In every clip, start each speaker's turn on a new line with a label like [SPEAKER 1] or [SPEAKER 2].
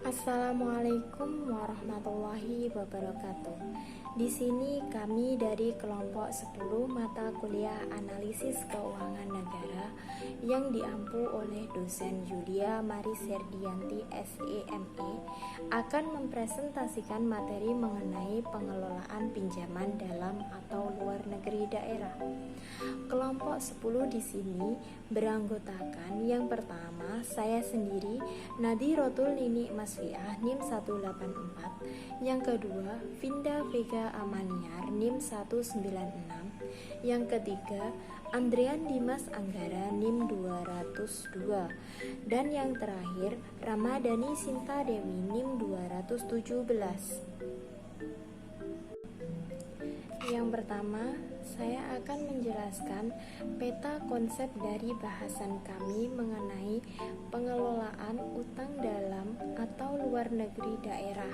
[SPEAKER 1] Assalamualaikum warahmatullahi wabarakatuh. Di sini kami dari kelompok 10 mata kuliah analisis keuangan negara yang diampu oleh dosen Yulia Mariserdianti SEME akan mempresentasikan materi mengenai pengelolaan pinjaman dalam atau luar negeri daerah. Kelompok 10 di sini beranggotakan yang pertama saya sendiri Nadhirotul Nini Masfiah NIM 184, yang kedua Vinda Vega Amaniar NIM 196, yang ketiga Andrian Dimas Anggara NIM 202, dan yang terakhir Ramadhani Sinta Dewi NIM 217. Yang pertama, saya akan menjelaskan peta konsep dari bahasan kami mengenai pengelolaan utang dalam atau luar negeri daerah,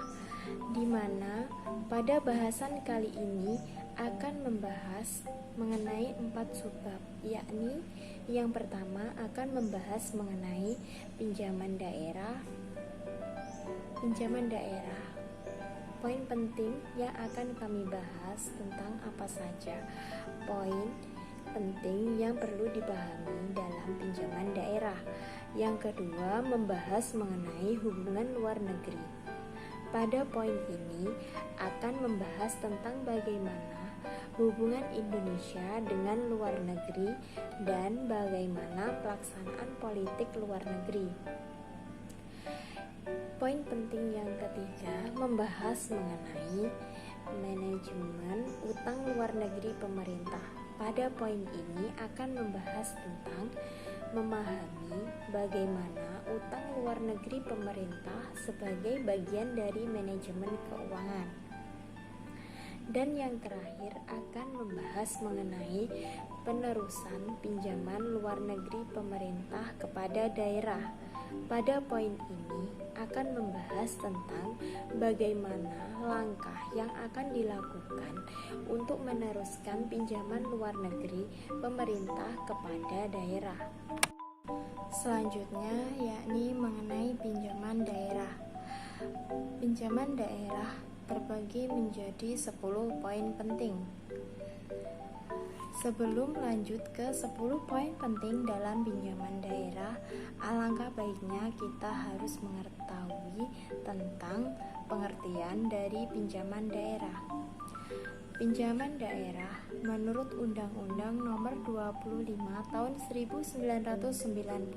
[SPEAKER 1] di mana pada bahasan kali ini akan membahas mengenai 4 subbab, yakni yang pertama akan membahas mengenai pinjaman daerah. Poin penting yang akan kami bahas tentang apa saja poin penting yang perlu dipahami dalam pinjaman daerah. Yang kedua, membahas mengenai hubungan luar negeri. Pada poin ini akan membahas tentang bagaimana hubungan Indonesia dengan luar negeri dan bagaimana pelaksanaan politik luar negeri. Poin penting yang ketiga membahas mengenai manajemen utang luar negeri pemerintah. Pada poin ini akan membahas tentang memahami bagaimana utang luar negeri pemerintah sebagai bagian dari manajemen keuangan. Dan yang terakhir akan membahas mengenai penerusan pinjaman luar negeri pemerintah kepada daerah. Pada poin ini akan membahas tentang bagaimana langkah yang akan dilakukan untuk meneruskan pinjaman luar negeri pemerintah kepada daerah. Selanjutnya yakni mengenai pinjaman daerah. Pinjaman daerah terbagi menjadi 10 poin penting. Sebelum lanjut ke 10 poin penting dalam pinjaman daerah, alangkah baiknya kita harus mengetahui tentang pengertian dari pinjaman daerah. Pinjaman daerah menurut Undang-Undang Nomor 25 Tahun 1999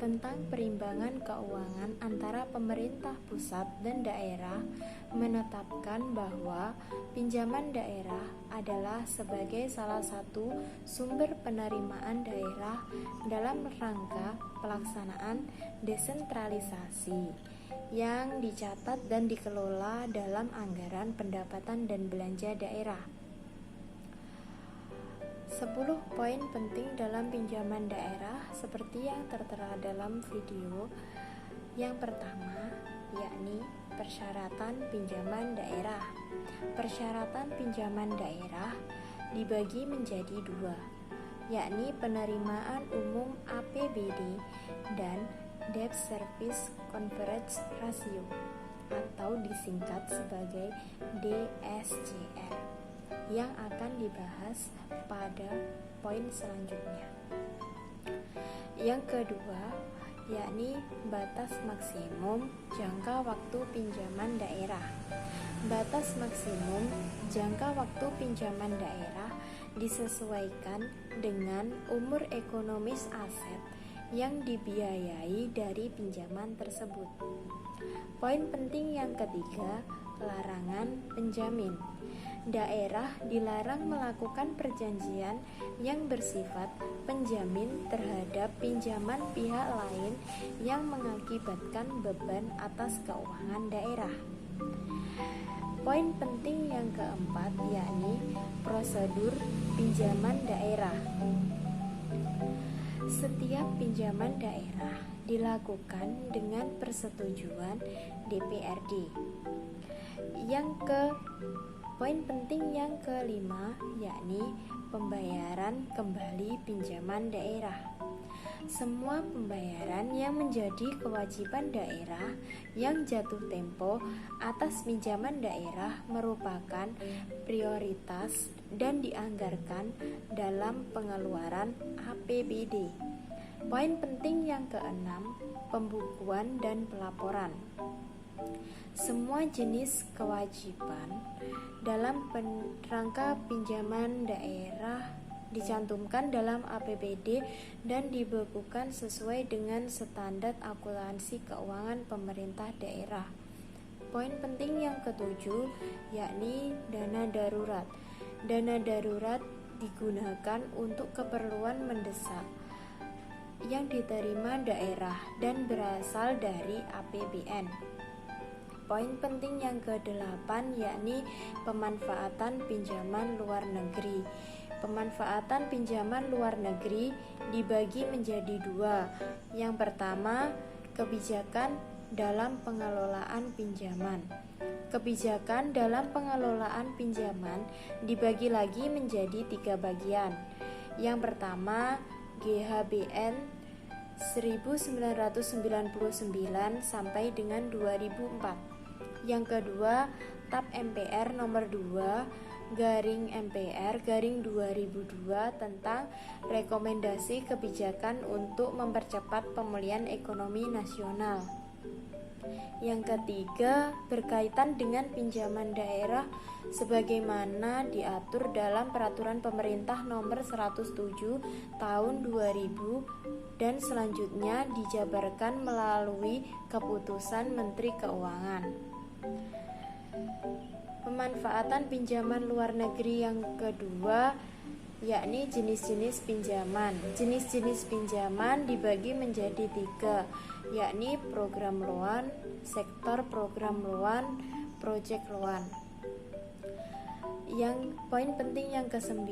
[SPEAKER 1] tentang perimbangan keuangan antara pemerintah pusat dan daerah menetapkan bahwa pinjaman daerah adalah sebagai salah satu sumber penerimaan daerah dalam rangka pelaksanaan desentralisasi yang dicatat dan dikelola dalam anggaran pendapatan dan belanja daerah. 10 poin penting dalam pinjaman daerah seperti yang tertera dalam video. Yang pertama, yakni persyaratan pinjaman daerah. Persyaratan pinjaman daerah dibagi menjadi 2, yakni penerimaan umum APBD dan Debt Service Coverage Ratio atau disingkat sebagai DSCR yang akan dibahas pada poin selanjutnya. Yang kedua, yakni batas maksimum jangka waktu pinjaman daerah. Batas maksimum jangka waktu pinjaman daerah disesuaikan dengan umur ekonomis aset yang dibiayai dari pinjaman tersebut. Poin penting yang ketiga, larangan penjamin. Daerah dilarang melakukan perjanjian yang bersifat penjamin terhadap pinjaman pihak lain yang mengakibatkan beban atas keuangan daerah. Poin penting yang keempat yakni prosedur pinjaman daerah. Setiap pinjaman daerah dilakukan dengan persetujuan DPRD. Poin penting yang kelima yakni pembayaran kembali pinjaman daerah. semua pembayaran yang menjadi kewajiban daerah yang jatuh tempo atas pinjaman daerah merupakan prioritas dan dianggarkan dalam pengeluaran APBD. Poin penting yang keenam, pembukuan dan pelaporan. Semua jenis kewajiban dalam rangka pinjaman daerah dicantumkan dalam APBD dan dibekukan sesuai dengan standar akuntansi keuangan pemerintah daerah. Poin penting yang ketujuh yakni dana darurat. Dana darurat digunakan untuk keperluan mendesak yang diterima daerah dan berasal dari APBN. Poin penting yang ke-8 yakni pemanfaatan pinjaman luar negeri. Pemanfaatan pinjaman luar negeri dibagi menjadi dua. Yang pertama, kebijakan dalam pengelolaan pinjaman. Kebijakan dalam pengelolaan pinjaman dibagi lagi menjadi 3 bagian. Yang pertama, GHBN 1999 sampai dengan 2004. Yang kedua, TAP MPR nomor 2 MPR 2002 tentang rekomendasi kebijakan untuk mempercepat pemulihan ekonomi nasional. Yang ketiga, berkaitan dengan pinjaman daerah sebagaimana diatur dalam Peraturan Pemerintah Nomor 107 Tahun 2000 dan selanjutnya dijabarkan melalui Keputusan Menteri Keuangan. Pemanfaatan pinjaman luar negeri yang kedua yakni jenis-jenis pinjaman. Jenis-jenis pinjaman dibagi menjadi 3, yakni program loan, sektor program loan, project loan. Yang poin penting yang ke-9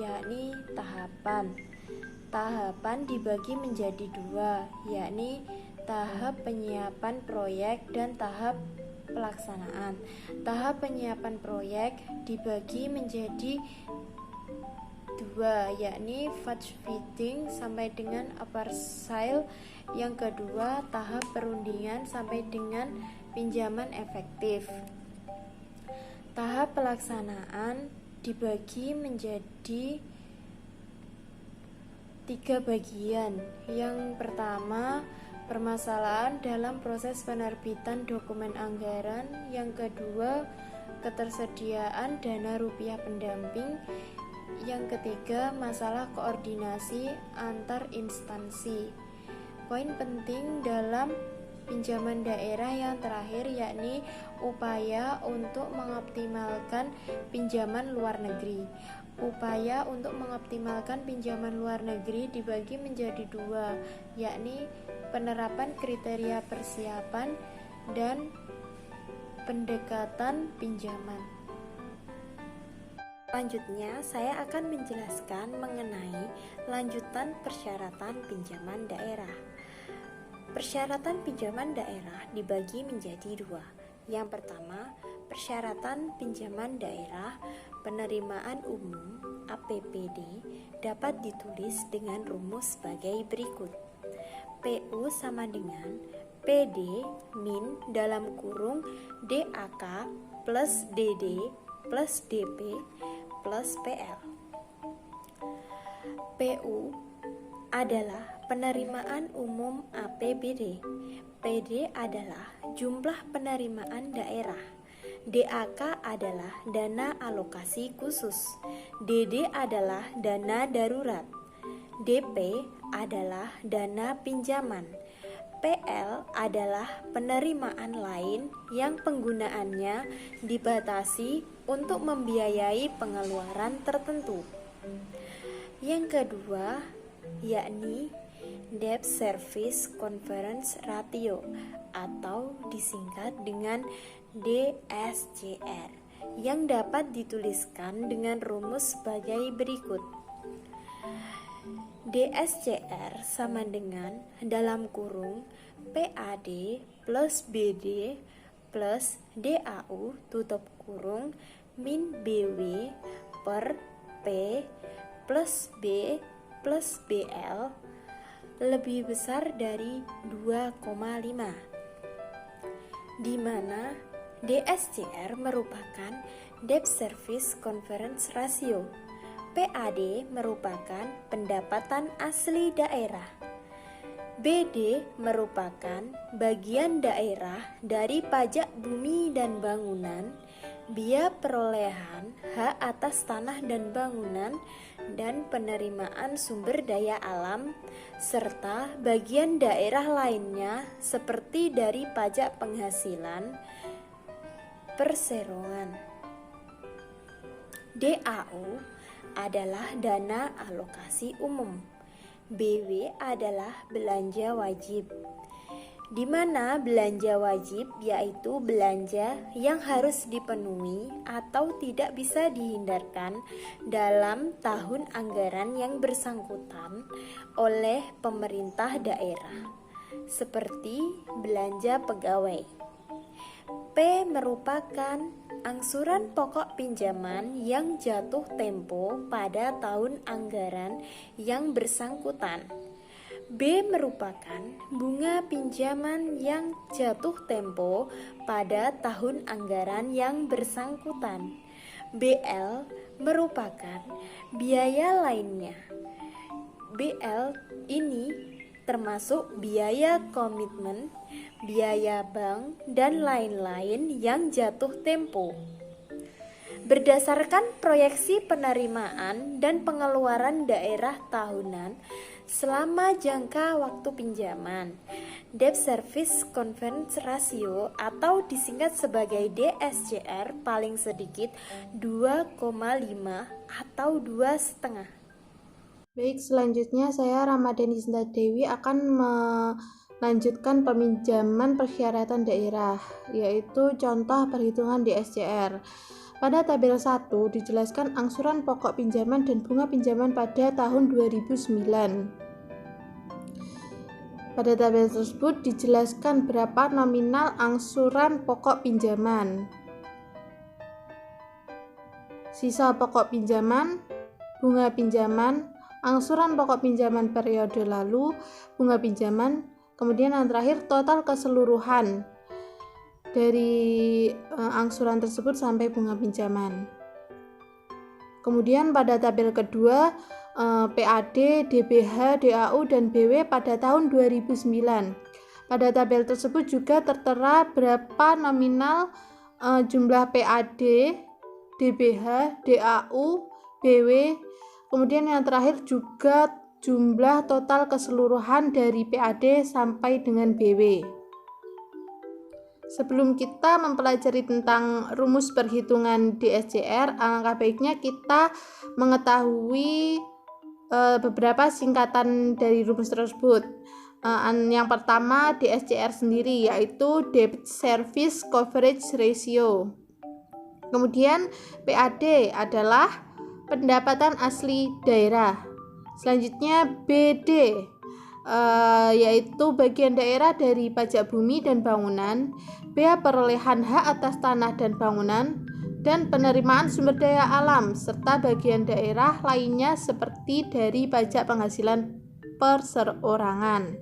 [SPEAKER 1] yakni tahapan. Tahapan dibagi menjadi 2, yakni tahap penyiapan proyek dan tahap pelaksanaan. Tahap penyiapan proyek dibagi menjadi 2, yakni batch bidding sampai dengan appraisal. Yang kedua, tahap perundingan sampai dengan pinjaman efektif. Tahap pelaksanaan dibagi menjadi 3 bagian. Yang pertama, permasalahan dalam proses penerbitan dokumen anggaran. Yang kedua, ketersediaan dana rupiah pendamping. Yang ketiga, masalah koordinasi antar instansi. Poin penting dalam pinjaman daerah yang terakhir yakni upaya untuk mengoptimalkan pinjaman luar negeri. Upaya untuk mengoptimalkan pinjaman luar negeri dibagi menjadi 2, yakni penerapan kriteria persiapan dan pendekatan pinjaman. Selanjutnya, saya akan menjelaskan mengenai lanjutan persyaratan pinjaman daerah. Persyaratan pinjaman daerah dibagi menjadi 2. Yang pertama, persyaratan pinjaman daerah penerimaan umum APBD dapat ditulis dengan rumus sebagai berikut. PU sama dengan PD min dalam kurung DAK plus DD plus DP plus PL. PU adalah penerimaan umum APBD. PD adalah jumlah penerimaan daerah. DAK adalah dana alokasi khusus. DD adalah dana darurat. DP adalah dana pinjaman. PL adalah penerimaan lain yang penggunaannya dibatasi untuk membiayai pengeluaran tertentu. Yang kedua, yakni Debt Service Coverage Ratio atau disingkat dengan DSCR yang dapat dituliskan dengan rumus sebagai berikut. DSCR sama dengan dalam kurung PAD plus BD plus DAU tutup kurung min BW per P plus B plus BL lebih besar dari 2,5, di mana DSCR merupakan Debt Service Coverage Ratio. PAD merupakan pendapatan asli daerah. BD merupakan bagian daerah dari pajak bumi dan bangunan, biaya perolehan hak atas tanah dan bangunan, dan penerimaan sumber daya alam, serta bagian daerah lainnya seperti dari pajak penghasilan, perseroan. DAU adalah dana alokasi umum. BW adalah belanja wajib, di mana belanja wajib yaitu belanja yang harus dipenuhi atau tidak bisa dihindarkan dalam tahun anggaran yang bersangkutan oleh pemerintah daerah, seperti belanja pegawai. P merupakan angsuran pokok pinjaman yang jatuh tempo pada tahun anggaran yang bersangkutan. B merupakan bunga pinjaman yang jatuh tempo pada tahun anggaran yang bersangkutan. BL merupakan biaya lainnya. BL ini termasuk biaya komitmen, biaya bank, dan lain-lain yang jatuh tempo. Berdasarkan proyeksi penerimaan dan pengeluaran daerah tahunan selama jangka waktu pinjaman, Debt Service Coverage Ratio atau disingkat sebagai DSCR paling sedikit 2,5 atau 2,5.
[SPEAKER 2] Baik, selanjutnya saya Ramadhani Sinta Dewi akan melanjutkan peminjaman persyaratan daerah, yaitu contoh perhitungan DSCR. Pada tabel 1 dijelaskan angsuran pokok pinjaman dan bunga pinjaman pada tahun 2009. Pada tabel tersebut dijelaskan berapa nominal angsuran pokok pinjaman, sisa pokok pinjaman, bunga pinjaman, angsuran pokok pinjaman periode lalu, bunga pinjaman, kemudian yang terakhir total keseluruhan dari angsuran tersebut sampai bunga pinjaman. Kemudian pada tabel kedua, PAD, DBH, DAU, dan BW pada tahun 2009. Pada tabel tersebut juga tertera berapa nominal jumlah PAD, DBH, DAU, BW. Kemudian yang terakhir juga jumlah total keseluruhan dari PAD sampai dengan BW. Sebelum kita mempelajari tentang rumus perhitungan DSCR, alangkah baiknya kita mengetahui beberapa singkatan dari rumus tersebut. Yang pertama DSCR sendiri, yaitu Debt Service Coverage Ratio. Kemudian PAD adalah pendapatan asli daerah. Selanjutnya BD, yaitu bagian daerah dari pajak bumi dan bangunan, bea perolehan hak atas tanah dan bangunan, dan penerimaan sumber daya alam, serta bagian daerah lainnya seperti dari pajak penghasilan perseorangan.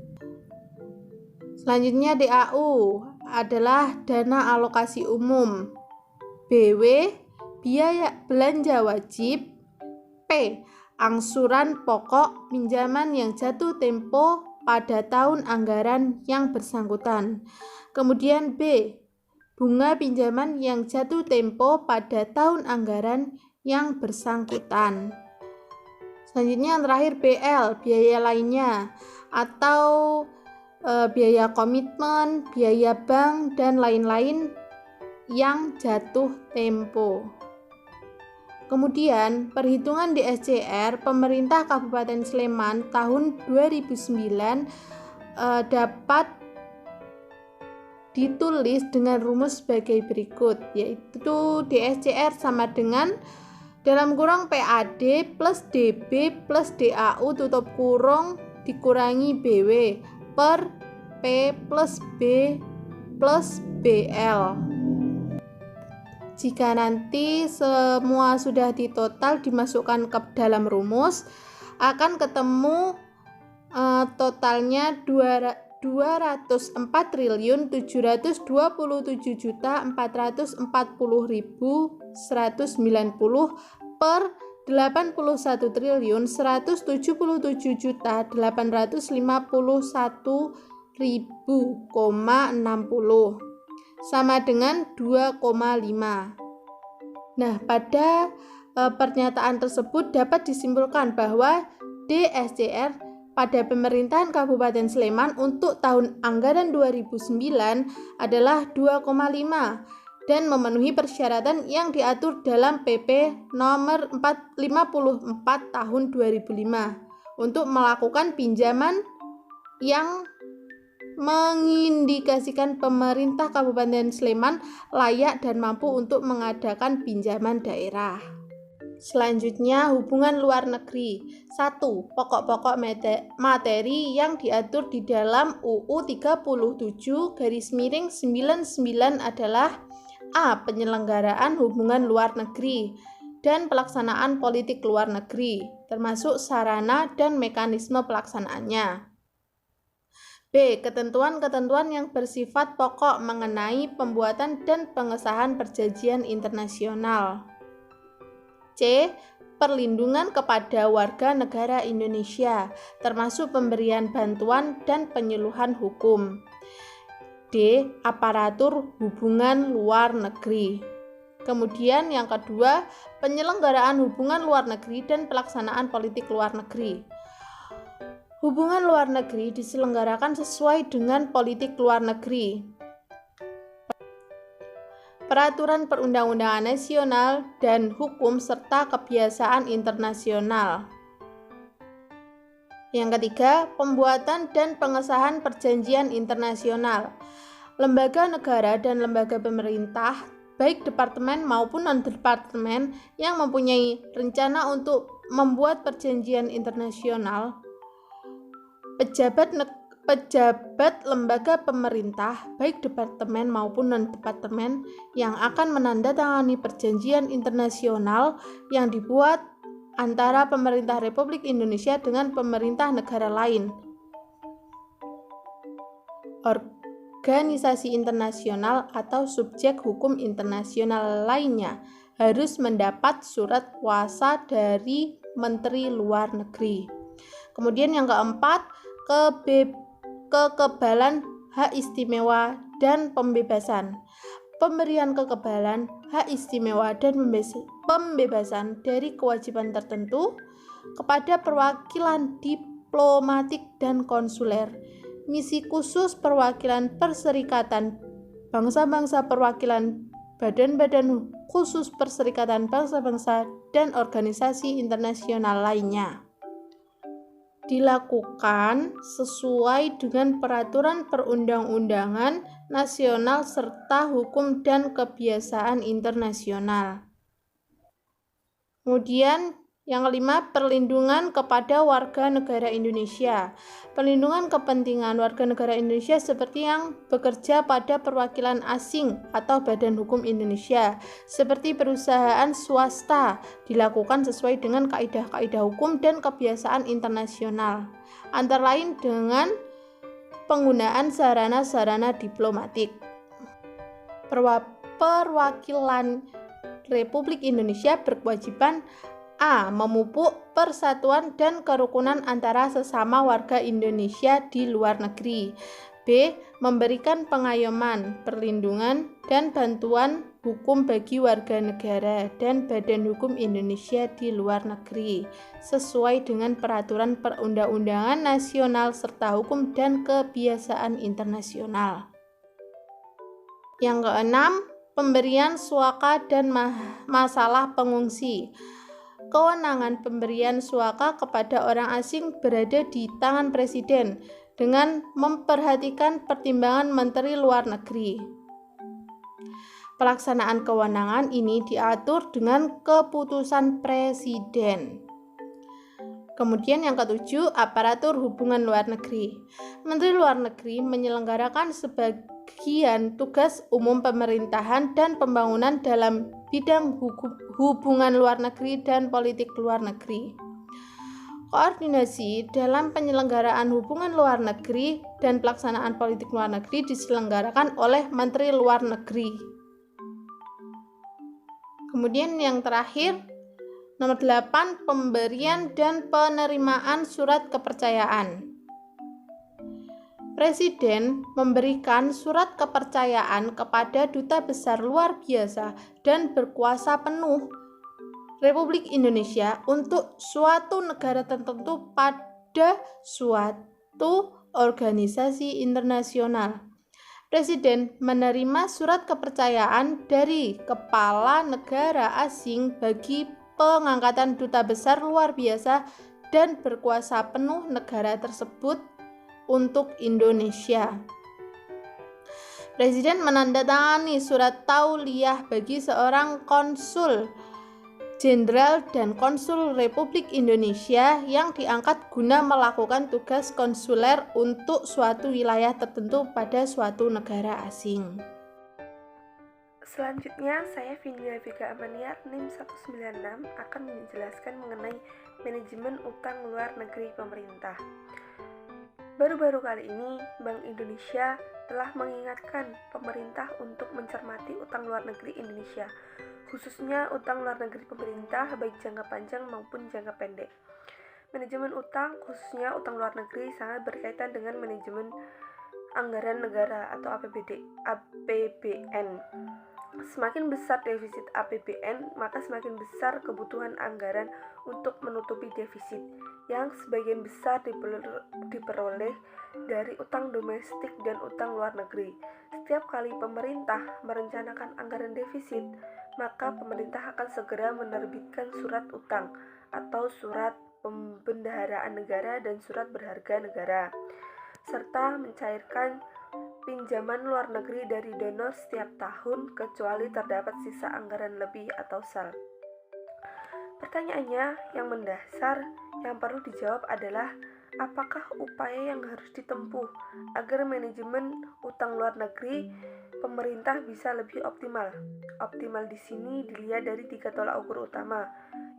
[SPEAKER 2] Selanjutnya DAU adalah dana alokasi umum. BW, biaya belanja wajib. P, angsuran pokok pinjaman yang jatuh tempo pada tahun anggaran yang bersangkutan. Kemudian B, bunga pinjaman yang jatuh tempo pada tahun anggaran yang bersangkutan. Selanjutnya yang terakhir BL, biaya lainnya atau biaya komitmen, biaya bank, dan lain-lain yang jatuh tempo. Kemudian, perhitungan DSCR pemerintah Kabupaten Sleman tahun 2009 dapat ditulis dengan rumus sebagai berikut, yaitu DSCR sama dengan dalam kurung PAD plus DB plus DAU tutup kurung dikurangi BW per P plus B plus BL. Jika nanti semua sudah ditotal dimasukkan ke dalam rumus, akan ketemu totalnya 204.440.440.190 per 81.177.851.060 sama dengan 2,5. Nah, pada pernyataan tersebut dapat disimpulkan bahwa DSCR pada pemerintahan Kabupaten Sleman untuk tahun anggaran 2009 adalah 2,5 dan memenuhi persyaratan yang diatur dalam PP nomor 54 tahun 2005 untuk melakukan pinjaman yang mengindikasikan pemerintah Kabupaten Sleman layak dan mampu untuk mengadakan pinjaman daerah. Selanjutnya, hubungan luar negeri. 1. Pokok-pokok materi yang diatur di dalam UU 37/99 adalah A. Penyelenggaraan hubungan luar negeri dan pelaksanaan politik luar negeri, termasuk sarana dan mekanisme pelaksanaannya. B. Ketentuan-ketentuan yang bersifat pokok mengenai pembuatan dan pengesahan perjanjian internasional. C. Perlindungan kepada warga negara Indonesia, termasuk pemberian bantuan dan penyuluhan hukum. D. Aparatur hubungan luar negeri. Kemudian yang kedua, penyelenggaraan hubungan luar negeri dan pelaksanaan politik luar negeri. Hubungan luar negeri diselenggarakan sesuai dengan politik luar negeri, peraturan perundang-undangan nasional dan hukum serta kebiasaan internasional. Yang ketiga, pembuatan dan pengesahan perjanjian internasional. Lembaga negara dan lembaga pemerintah, baik departemen maupun non-departemen yang mempunyai rencana untuk membuat perjanjian internasional, pejabat lembaga pemerintah, baik departemen maupun non-departemen yang akan menandatangani perjanjian internasional yang dibuat antara pemerintah Republik Indonesia dengan pemerintah negara lain. Organisasi internasional atau subjek hukum internasional lainnya harus mendapat surat kuasa dari Menteri Luar Negeri. Kemudian yang keempat, kekebalan hak istimewa dan pembebasan. Pemberian kekebalan, hak istimewa dan pembebasan dari kewajiban tertentu kepada perwakilan diplomatik dan konsuler, misi khusus perwakilan perserikatan bangsa-bangsa, perwakilan badan-badan khusus perserikatan bangsa-bangsa dan organisasi internasional lainnya. Dilakukan sesuai dengan peraturan perundang-undangan nasional serta hukum dan kebiasaan internasional. Kemudian yang kelima, perlindungan kepada warga negara Indonesia. Perlindungan kepentingan warga negara Indonesia seperti yang bekerja pada perwakilan asing atau badan hukum Indonesia, seperti perusahaan swasta, dilakukan sesuai dengan kaidah-kaidah hukum dan kebiasaan internasional, antara lain dengan penggunaan sarana-sarana diplomatik. Perwakilan Republik Indonesia berkewajiban A. Memupuk persatuan dan kerukunan antara sesama warga Indonesia di luar negeri. B. Memberikan pengayoman, perlindungan, dan bantuan hukum bagi warga negara dan badan hukum Indonesia di luar negeri, sesuai dengan peraturan perundang-undangan nasional serta hukum dan kebiasaan internasional. Yang keenam, pemberian suaka dan masalah pengungsi. Kewenangan pemberian suaka kepada orang asing berada di tangan Presiden dengan memperhatikan pertimbangan Menteri Luar Negeri. Pelaksanaan kewenangan ini diatur dengan keputusan Presiden. Kemudian yang ketujuh, aparatur hubungan luar negeri. Menteri Luar Negeri menyelenggarakan sebagian tugas umum pemerintahan dan pembangunan dalam bidang hubungan luar negeri dan politik luar negeri. Koordinasi dalam penyelenggaraan hubungan luar negeri dan pelaksanaan politik luar negeri diselenggarakan oleh Menteri Luar Negeri. Kemudian yang terakhir, nomor 8, pemberian dan penerimaan surat kepercayaan. Presiden memberikan surat kepercayaan kepada Duta Besar Luar Biasa dan berkuasa penuh Republik Indonesia untuk suatu negara tertentu pada suatu organisasi internasional. Presiden menerima surat kepercayaan dari kepala negara asing bagi pengangkatan Duta Besar Luar Biasa dan berkuasa penuh negara tersebut untuk Indonesia. Presiden menandatangani surat tauliyah bagi seorang konsul jenderal dan konsul Republik Indonesia yang diangkat guna melakukan tugas konsuler untuk suatu wilayah tertentu pada suatu negara asing.
[SPEAKER 3] Selanjutnya, saya Vindia Vega Amaniar, NIM 196, akan menjelaskan mengenai manajemen utang luar negeri pemerintah. Baru-baru kali ini, Bank Indonesia telah mengingatkan pemerintah untuk mencermati utang luar negeri Indonesia, khususnya utang luar negeri pemerintah baik jangka panjang maupun jangka pendek. Manajemen utang, khususnya utang luar negeri, sangat berkaitan dengan manajemen anggaran negara atau APBN. Semakin besar defisit APBN, maka semakin besar kebutuhan anggaran untuk menutupi defisit, yang sebagian besar diperoleh dari utang domestik dan utang luar negeri. Setiap kali pemerintah merencanakan anggaran defisit, maka pemerintah akan segera menerbitkan surat utang atau surat pembendaharaan negara dan surat berharga negara, serta mencairkan pinjaman luar negeri dari donor setiap tahun kecuali terdapat sisa anggaran lebih atau SAL. Pertanyaannya yang mendasar yang perlu dijawab adalah apakah upaya yang harus ditempuh agar manajemen utang luar negeri pemerintah bisa lebih optimal? Optimal di sini dilihat dari 3 tolak ukur utama.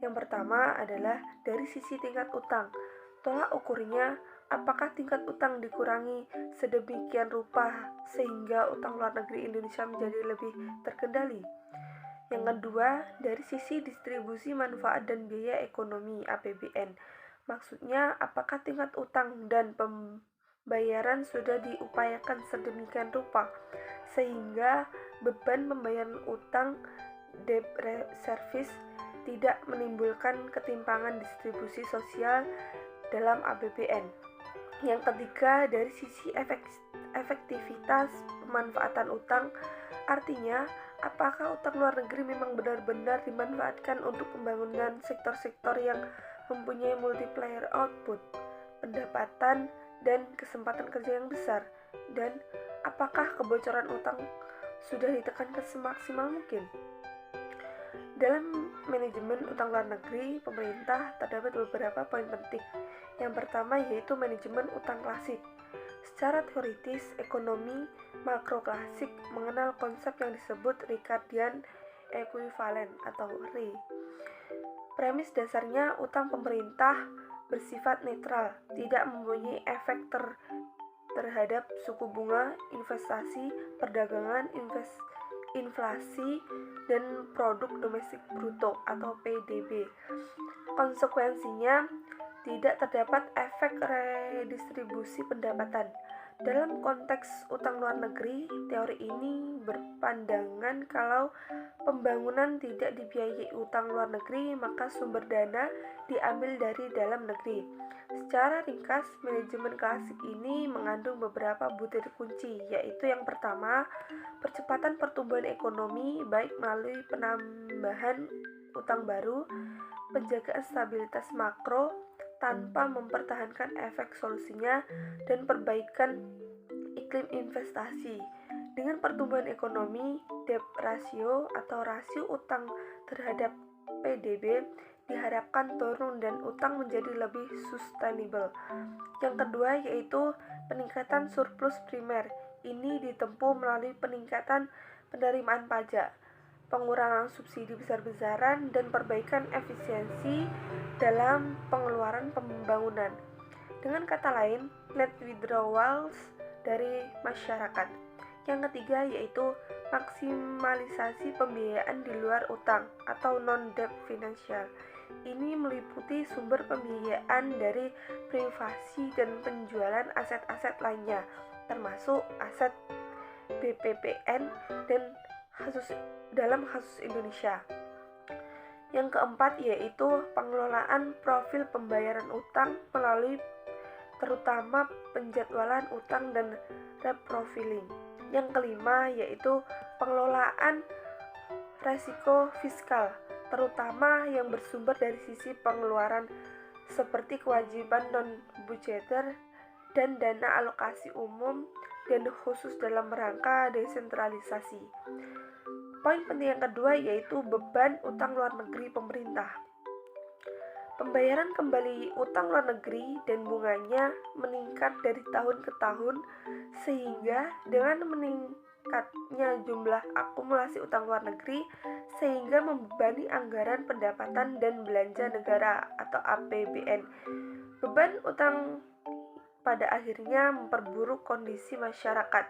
[SPEAKER 3] Yang pertama adalah dari sisi tingkat utang. Tolak ukurnya apakah tingkat utang dikurangi sedemikian rupa sehingga utang luar negeri Indonesia menjadi lebih terkendali. Yang kedua, dari sisi distribusi manfaat dan biaya ekonomi APBN. Maksudnya, apakah tingkat utang dan pembayaran sudah diupayakan sedemikian rupa sehingga beban pembayaran utang debt service tidak menimbulkan ketimpangan distribusi sosial dalam APBN. Yang ketiga, dari sisi efektivitas pemanfaatan utang, artinya apakah utang luar negeri memang benar-benar dimanfaatkan untuk pembangunan sektor-sektor yang mempunyai multiplier output, pendapatan, dan kesempatan kerja yang besar, dan apakah kebocoran utang sudah ditekan ke semaksimal mungkin. Dalam manajemen utang luar negeri pemerintah terdapat beberapa poin penting. Yang pertama yaitu manajemen utang klasik. Secara teoritis, ekonomi makro klasik mengenal konsep yang disebut Ricardian equivalent atau RE. Premis dasarnya utang pemerintah bersifat netral, tidak mempunyai efek terhadap suku bunga, investasi, perdagangan, inflasi, dan produk domestik bruto atau PDB. Konsekuensinya, tidak terdapat efek redistribusi pendapatan. Dalam konteks utang luar negeri, teori ini berpandangan kalau pembangunan tidak dibiayai utang luar negeri, maka sumber dana diambil dari dalam negeri. Secara ringkas, manajemen klasik ini mengandung beberapa butir kunci, yaitu yang pertama, percepatan pertumbuhan ekonomi baik melalui penambahan utang baru, penjagaan stabilitas makro tanpa mempertahankan efek solusinya, dan perbaikan iklim investasi. Dengan pertumbuhan ekonomi, debt ratio atau rasio utang terhadap PDB diharapkan turun dan utang menjadi lebih sustainable. Yang kedua yaitu peningkatan surplus primer. Ini ditempuh melalui peningkatan penerimaan pajak. pengurangan subsidi besar-besaran, dan perbaikan efisiensi dalam pengeluaran pembangunan. Dengan kata lain, net withdrawals dari masyarakat. Yang ketiga yaitu maksimalisasi pembiayaan di luar utang atau non-debt financial. Ini meliputi sumber pembiayaan dari privasi dan penjualan aset-aset lainnya, termasuk aset BPPN dan dalam kasus Indonesia. Yang keempat yaitu pengelolaan profil pembayaran utang melalui terutama penjadwalan utang dan reprofiling. Yang kelima yaitu pengelolaan resiko fiskal, terutama yang bersumber dari sisi pengeluaran seperti kewajiban non-budgeter dan dana alokasi umum dan khusus dalam rangka desentralisasi. Poin penting yang kedua yaitu beban utang luar negeri pemerintah. Pembayaran kembali utang luar negeri dan bunganya meningkat dari tahun ke tahun, sehingga dengan meningkatnya jumlah akumulasi utang luar negeri sehingga membebani anggaran pendapatan dan belanja negara atau APBN. Beban utang pada akhirnya memperburuk kondisi masyarakat.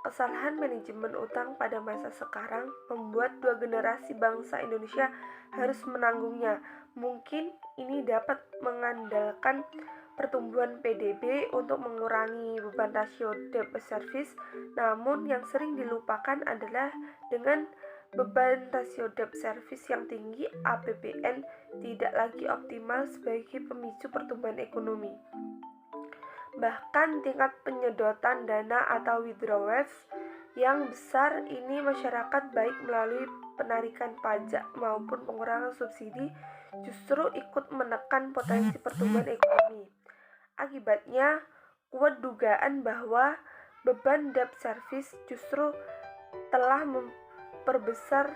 [SPEAKER 3] Kesalahan manajemen utang pada masa sekarang membuat dua generasi bangsa Indonesia harus menanggungnya. Mungkin ini dapat mengandalkan pertumbuhan PDB untuk mengurangi beban rasio debt service, namun yang sering dilupakan adalah dengan beban rasio debt service yang tinggi, APBN tidak lagi optimal sebagai pemicu pertumbuhan ekonomi. Bahkan tingkat penyedotan dana atau withdrawals yang besar ini masyarakat baik melalui penarikan pajak maupun pengurangan subsidi justru ikut menekan potensi pertumbuhan ekonomi. Akibatnya, kuat dugaan bahwa beban debt service justru telah memperbesar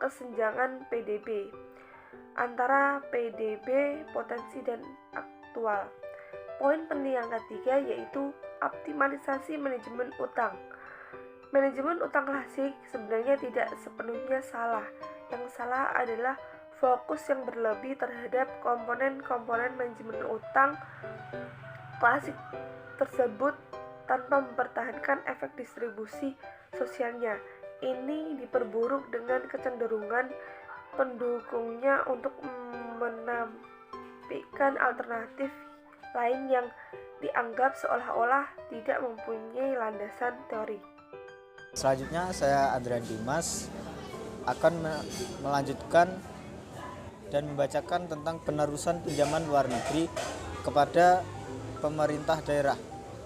[SPEAKER 3] kesenjangan PDB antara PDB potensi dan aktual. Poin penting yang ketiga yaitu optimalisasi manajemen utang. Manajemen utang klasik sebenarnya tidak sepenuhnya salah. Yang salah adalah fokus yang berlebih terhadap komponen-komponen manajemen utang klasik tersebut tanpa mempertahankan efek distribusi sosialnya. Ini diperburuk dengan kecenderungan pendukungnya untuk menampilkan alternatif lain yang dianggap seolah-olah tidak mempunyai landasan teori.
[SPEAKER 4] Selanjutnya saya Adrian Dimas akan melanjutkan dan membacakan tentang penerusan pinjaman luar negeri kepada pemerintah daerah.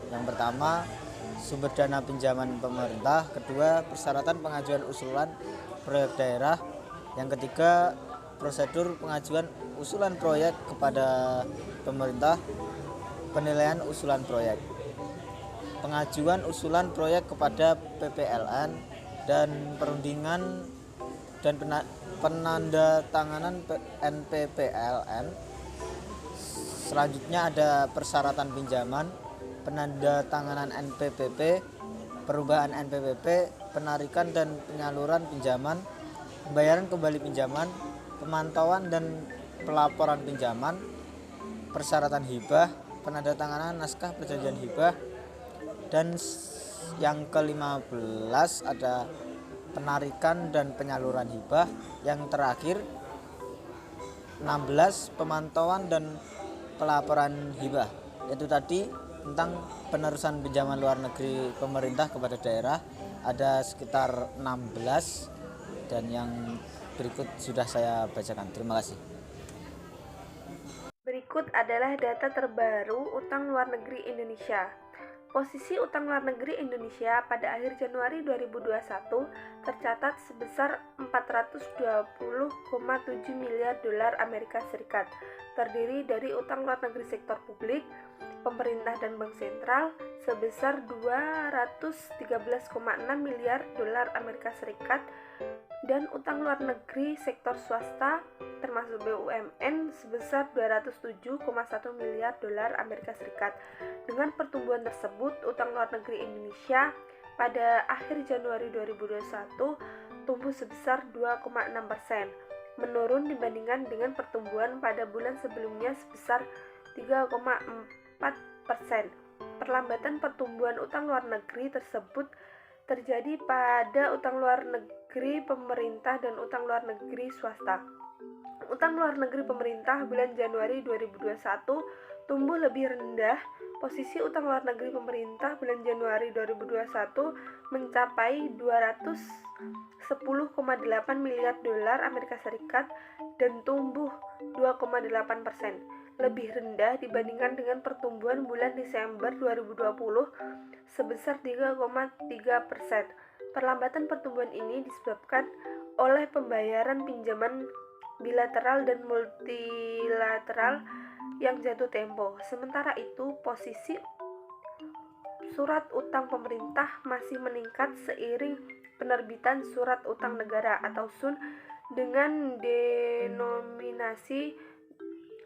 [SPEAKER 4] Yang pertama, sumber dana pinjaman pemerintah. Kedua, persyaratan pengajuan usulan proyek daerah. Yang ketiga, prosedur pengajuan usulan proyek kepada pemerintah. Penilaian usulan proyek. Pengajuan usulan proyek kepada PPLN dan perundingan dan penandatanganan NPPLN. Selanjutnya ada persyaratan pinjaman, penandatanganan NPPP, perubahan NPPP, penarikan dan penyaluran pinjaman, pembayaran kembali pinjaman, pemantauan dan pelaporan pinjaman, persyaratan hibah, penandatanganan naskah perjanjian hibah, dan yang ke-15 ada penarikan dan penyaluran hibah. Yang terakhir 16 pemantauan dan pelaporan hibah. Itu tadi tentang penerusan pinjaman luar negeri pemerintah kepada daerah, ada sekitar 16 dan yang berikut sudah saya bacakan. Terima kasih.
[SPEAKER 3] Berikut adalah data terbaru utang luar negeri Indonesia. Posisi utang luar negeri Indonesia pada akhir Januari 2021 tercatat sebesar 420,7 miliar dolar Amerika Serikat, terdiri dari utang luar negeri sektor publik, pemerintah dan bank sentral sebesar 213,6 miliar dolar Amerika Serikat dan utang luar negeri sektor swasta termasuk BUMN sebesar 207,1 miliar dolar Amerika Serikat. Dengan pertumbuhan tersebut, utang luar negeri Indonesia pada akhir Januari 2021 tumbuh sebesar 2,6%, menurun dibandingkan dengan pertumbuhan pada bulan sebelumnya sebesar 3,4%. Perlambatan pertumbuhan utang luar negeri tersebut terjadi pada utang luar negeri pemerintah dan utang luar negeri swasta. Utang luar negeri pemerintah bulan Januari 2021 tumbuh lebih rendah. Posisi utang luar negeri pemerintah bulan Januari 2021 mencapai 210,8 miliar dolar Amerika Serikat dan tumbuh 2,8%, lebih rendah dibandingkan dengan pertumbuhan bulan Desember 2020 sebesar 3,3%. Perlambatan pertumbuhan ini disebabkan oleh pembayaran pinjaman bilateral dan multilateral yang jatuh tempo. Sementara itu, posisi surat utang pemerintah masih meningkat seiring penerbitan surat utang negara atau SUN dengan denominasi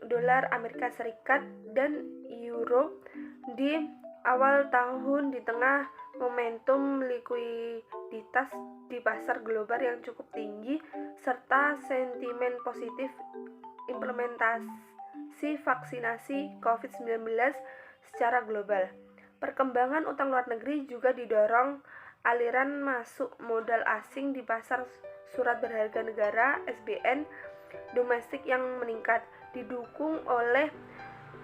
[SPEAKER 3] dolar Amerika Serikat dan euro di awal tahun di tengah momentum likuiditas di pasar global yang cukup tinggi serta sentimen positif implementasi vaksinasi COVID-19 secara global. Perkembangan utang luar negeri juga didorong aliran masuk modal asing di pasar surat berharga negara (SBN) domestik yang meningkat, didukung oleh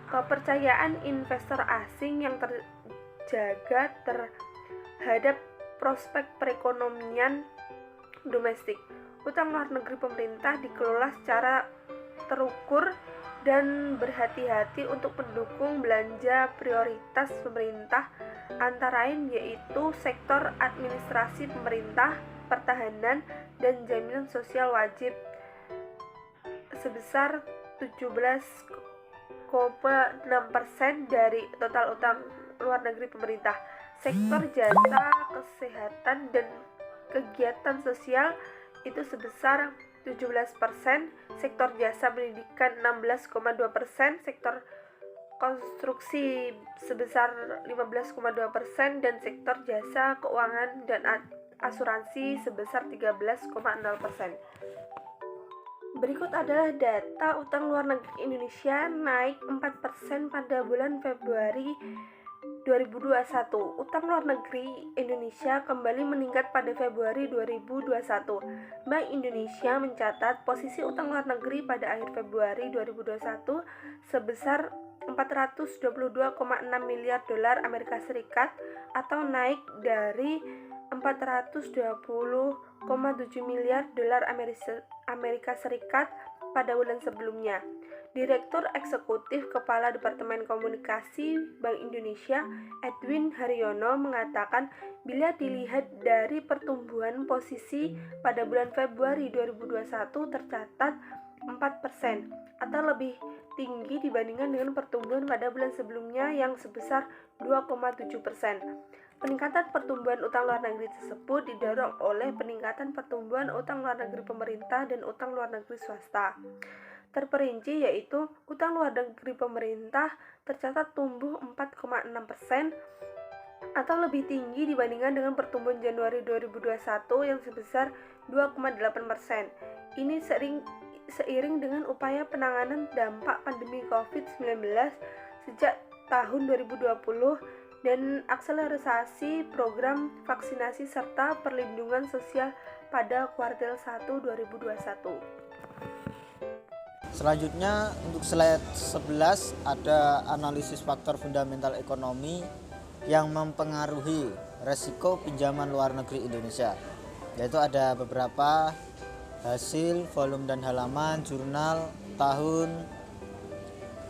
[SPEAKER 3] kepercayaan investor asing yang terjaga terhadap prospek perekonomian domestik. Utang luar negeri pemerintah dikelola secara terukur dan berhati-hati untuk mendukung belanja prioritas pemerintah antara lain yaitu sektor administrasi pemerintah, pertahanan, dan jaminan sosial wajib sebesar 17,6% dari total utang luar negeri pemerintah. Sektor jasa, kesehatan, dan kegiatan sosial itu sebesar 17%, sektor jasa pendidikan 16,2%, sektor konstruksi sebesar 15,2%, dan sektor jasa keuangan dan asuransi sebesar 13,0%. Berikut adalah data utang luar negeri Indonesia naik 4% pada bulan Februari 2021. Utang luar negeri Indonesia kembali meningkat pada Februari 2021. Bank Indonesia mencatat posisi utang luar negeri pada akhir Februari 2021 sebesar 422,6 miliar dolar Amerika Serikat atau naik dari 420,7 miliar dolar Amerika Serikat pada bulan sebelumnya. Direktur Eksekutif Kepala Departemen Komunikasi Bank Indonesia, Edwin Haryono, mengatakan bila dilihat dari pertumbuhan posisi pada bulan Februari 2021 tercatat 4% atau lebih tinggi dibandingkan dengan pertumbuhan pada bulan sebelumnya yang sebesar 2,7%. Peningkatan pertumbuhan utang luar negeri tersebut didorong oleh peningkatan pertumbuhan utang luar negeri pemerintah dan utang luar negeri swasta. Terperinci yaitu utang luar negeri pemerintah tercatat tumbuh 4,6% atau lebih tinggi dibandingkan dengan pertumbuhan Januari 2021 yang sebesar 2,8%. Ini seiring dengan upaya penanganan dampak pandemi COVID-19 sejak tahun 2020 dan akselerasi program vaksinasi serta perlindungan sosial pada kuartal 1 2021.
[SPEAKER 4] Selanjutnya untuk slide 11 ada analisis faktor fundamental ekonomi yang mempengaruhi resiko pinjaman luar negeri Indonesia. Yaitu ada beberapa hasil, volume dan halaman, jurnal, tahun,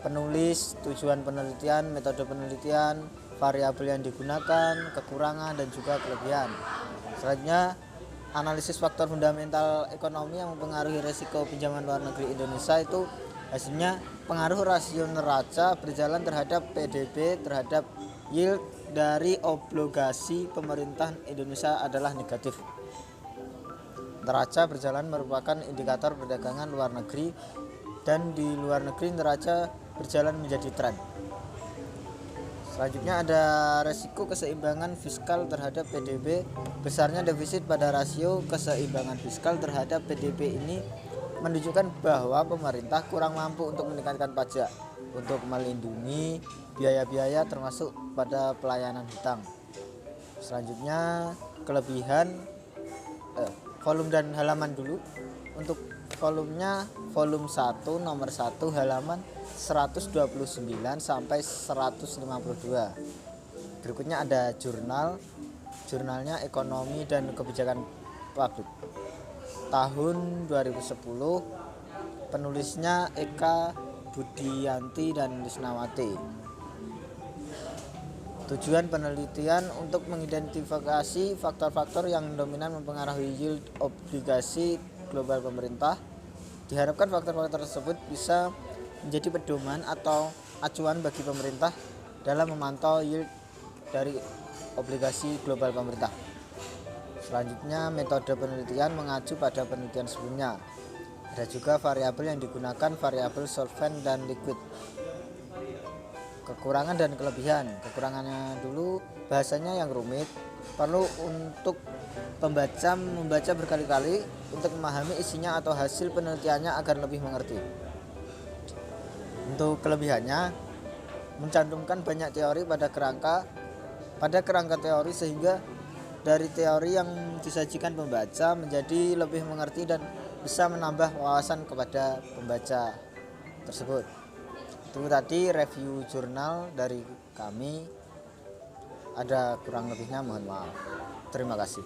[SPEAKER 4] penulis, tujuan penelitian, metode penelitian, variabel yang digunakan, kekurangan dan juga kelebihan. Selanjutnya analisis faktor fundamental ekonomi yang mempengaruhi resiko pinjaman luar negeri Indonesia itu hasilnya pengaruh rasio neraca berjalan terhadap PDB terhadap yield dari obligasi pemerintah Indonesia adalah negatif. Neraca berjalan merupakan indikator perdagangan luar negeri dan di luar negeri neraca berjalan menjadi tren. Selanjutnya ada resiko keseimbangan fiskal terhadap PDB. Besarnya defisit pada rasio keseimbangan fiskal terhadap PDB ini menunjukkan bahwa pemerintah kurang mampu untuk meningkatkan pajak untuk melindungi biaya-biaya termasuk pada pelayanan hutang. Selanjutnya kelebihan volume dan halaman dulu. Untuk volumenya, volume 1 nomor 1 halaman 129 sampai 152. Berikutnya ada jurnalnya Ekonomi dan Kebijakan Publik tahun 2010, penulisnya Eka Budianti dan Lisnawati. Tujuan penelitian untuk mengidentifikasi faktor-faktor yang dominan mempengaruhi yield obligasi global pemerintah. Diharapkan faktor-faktor tersebut bisa menjadi pedoman atau acuan bagi pemerintah dalam memantau yield dari obligasi global pemerintah. Selanjutnya, metode penelitian mengacu pada penelitian sebelumnya. Ada juga variabel yang digunakan, variabel solvent dan liquid. Kekurangan dan kelebihan. Kekurangannya dulu, bahasanya yang rumit, perlu untuk pembaca membaca berkali-kali untuk memahami isinya atau hasil penelitiannya agar lebih mengerti. Untuk kelebihannya, mencantumkan banyak teori pada kerangka teori sehingga dari teori yang disajikan pembaca menjadi lebih mengerti dan bisa menambah wawasan kepada pembaca tersebut. Itu tadi review jurnal dari kami. Ada kurang lebihnya mohon maaf. Terima kasih.